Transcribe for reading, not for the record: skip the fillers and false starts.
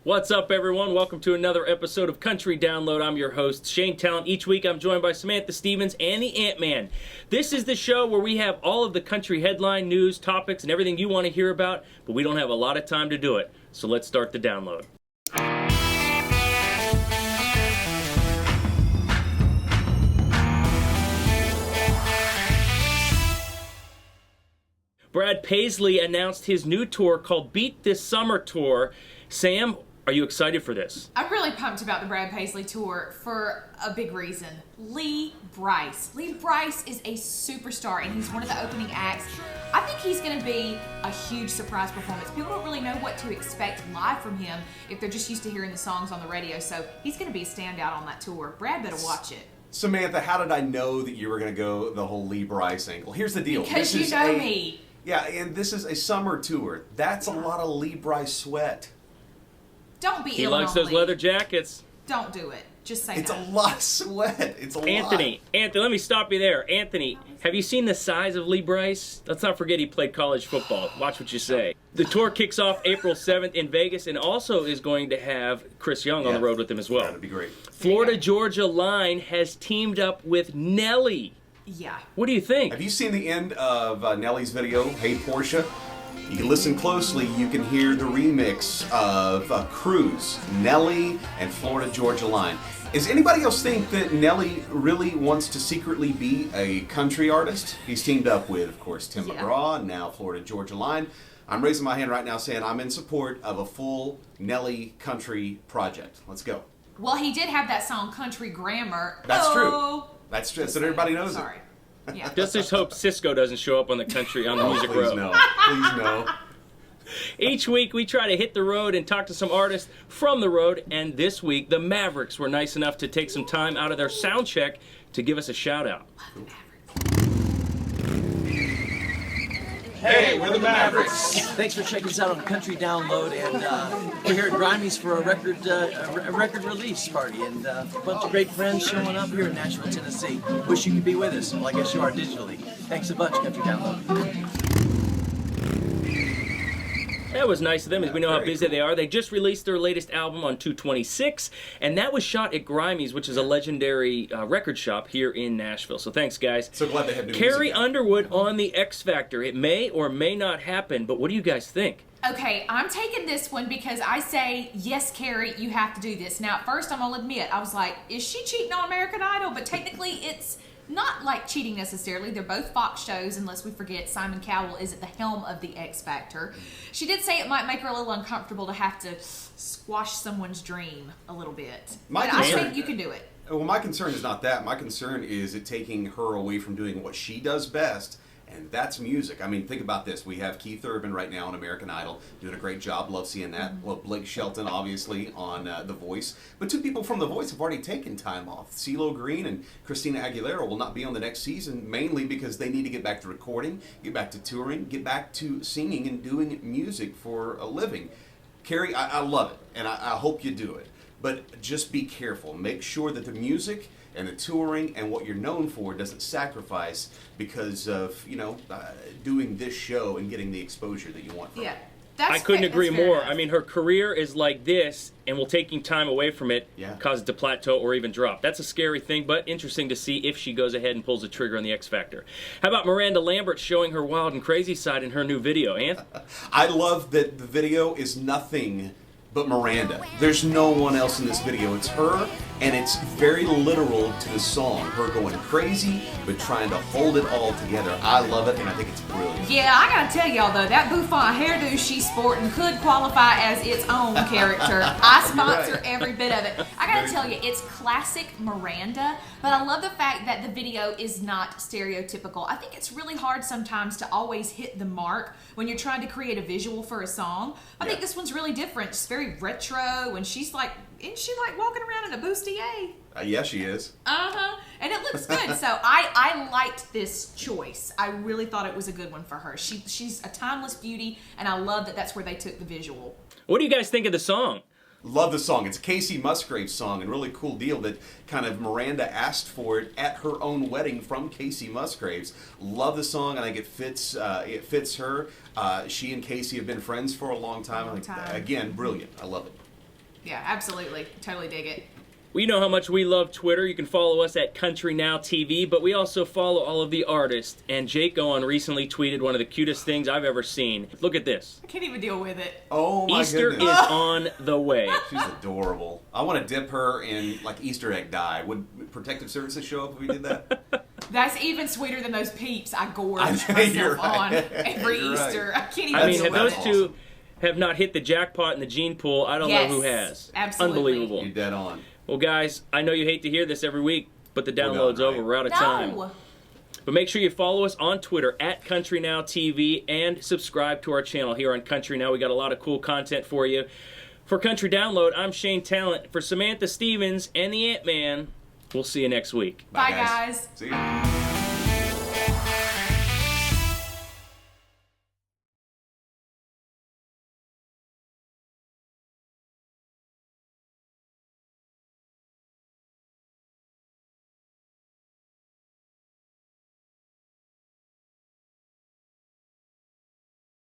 What's up, everyone? Welcome to another episode of Country Download. I'm your host, Shane Talent. Each week, I'm joined by Samantha Stevens and the Ant-Man. This is the show where we have all of the country headline news, topics, and everything you want to hear about, but we don't have a lot of time to do it. So let's start the download. Brad Paisley announced his new tour called Beat This Summer Tour. Sam, are you excited for this? I'm really pumped about the Brad Paisley tour for a big reason. Lee Brice. Lee Brice is a superstar, and he's one of the opening acts. I think he's going to be a huge surprise performance. People don't really know what to expect live from him if they're just used to hearing the songs on the radio, so he's going to be a standout on that tour. Brad better watch it. Samantha, how did I know that you were going to go the whole Lee Brice angle? Here's the deal. Because you know me. Yeah, and this is a summer tour. That's a lot of Lee Brice sweat. Don't be He ill likes on those Lee. leather jackets. Don't do it. Just say It's no. a lot of sweat. It's a lot. Anthony, let me stop you there. Anthony, have you seen the size of Lee Brice? Let's not forget he played college football. Watch what you say. The tour kicks off April 7th in Vegas and also is going to have Chris Young on the road with him as well. That'd be great. Florida-Georgia Line has teamed up with Nelly. Yeah. What do you think? Have you seen the end of Nelly's video, Hey Portia? You can listen closely. You can hear the remix of Cruise, Nelly, and Florida-Georgia Line. Does anybody else think that Nelly really wants to secretly be a country artist? He's teamed up with, of course, Tim McGraw, and now Florida-Georgia Line. I'm raising my hand right now saying I'm in support of a full Nelly country project. Let's go. Well, he did have that song, Country Grammar. That's true. Oh. That's true. So everybody knows Sorry. it. Yeah. Just hope Cisco doesn't show up on the country on the music Please road. no. Please no. Each week we try to hit the road and talk to some artists from the road, and this week the Mavericks were nice enough to take some time out of their sound check to give us a shout out. Hey, we're the Mavericks. Thanks for checking us out on Country Download, and we're here at Grimey's for a record release party, and a bunch of great friends showing up here in Nashville, Tennessee. Wish you could be with us. Well, I guess you are digitally. Thanks a bunch, Country Download. That was nice of them, as we know how busy they are. They just released their latest album on 2/26, and that was shot at Grimey's, which is a legendary record shop here in Nashville. So thanks, guys. So glad they have new Carrie music. Underwood on the X Factor. It may or may not happen, but what do you guys think? Okay, I'm taking this one because I say, yes, Carrie, you have to do this. Now, at first, I'm going to admit, I was like, is she cheating on American Idol? But technically, it's not like cheating necessarily. They're both Fox shows, unless we forget Simon Cowell is at the helm of the X Factor. She did say it might make her a little uncomfortable to have to squash someone's dream a little bit. But I think you can do it. Well, my concern is not that. My concern is it taking her away from doing what she does best, and that's music. I mean, think about this. We have Keith Urban right now on American Idol doing a great job. Love seeing that. Well, Blake Shelton, obviously, on The Voice. But two people from The Voice have already taken time off. CeeLo Green and Christina Aguilera will not be on the next season, mainly because they need to get back to recording, get back to touring, get back to singing and doing music for a living. Carrie, I love it, and I hope you do it. But just be careful. Make sure that the music and the touring and what you're known for doesn't sacrifice because of, doing this show and getting the exposure that you want from it. I couldn't agree more. I mean, her career is like this, and will taking time away from it cause it to plateau or even drop. That's a scary thing, but interesting to see if she goes ahead and pulls the trigger on the X Factor. How about Miranda Lambert showing her wild and crazy side in her new video, Anth? I love that the video is nothing but Miranda. There's no one else in this video. It's her, and it's very literal to the song. Her going crazy, but trying to hold it all together. I love it, and I think it's brilliant. Yeah, I gotta tell y'all though, that bouffant hairdo she's sporting could qualify as its own character. I sponsor every bit of it. I gotta tell you, it's classic Miranda, but I love the fact that the video is not stereotypical. I think it's really hard sometimes to always hit the mark when you're trying to create a visual for a song. I think this one's really different. It's very retro, and she's like, isn't she like walking around in a bustier? Yeah, she is. And it looks good. So I liked this choice. I really thought it was a good one for her. She's a timeless beauty, and I love that that's where they took the visual. What do you guys think of the song? Love the song. It's a Casey Musgrave song, and really cool deal that kind of Miranda asked for it at her own wedding from Casey Musgraves. Love the song. I think it fits her. She and Casey have been friends for a long time. Again, brilliant. I love it. Yeah, absolutely. Totally dig it. We know how much we love Twitter. You can follow us at Country Now TV, but we also follow all of the artists. And Jake Owen recently tweeted one of the cutest things I've ever seen. Look at this. I can't even deal with it. Oh my Easter goodness. is on the way. She's adorable. I want to dip her in like Easter egg dye. Would Protective Services show up if we did that? That's even sweeter than those peeps I gorge You're myself right. on every You're right. Easter. I can't even I mean, deal if with those it. two have not hit the jackpot in the gene pool, I don't know who has. Absolutely. Unbelievable. You're dead on. Well, guys, I know you hate to hear this every week, but the We're download's done, right? over. We're out of time. No. But make sure you follow us on Twitter at Country Now TV and subscribe to our channel here on Country Now. We got a lot of cool content for you. For Country Download, I'm Shane Talent. For Samantha Stevens and the Ant-Man, we'll see you next week. Bye, guys. See you.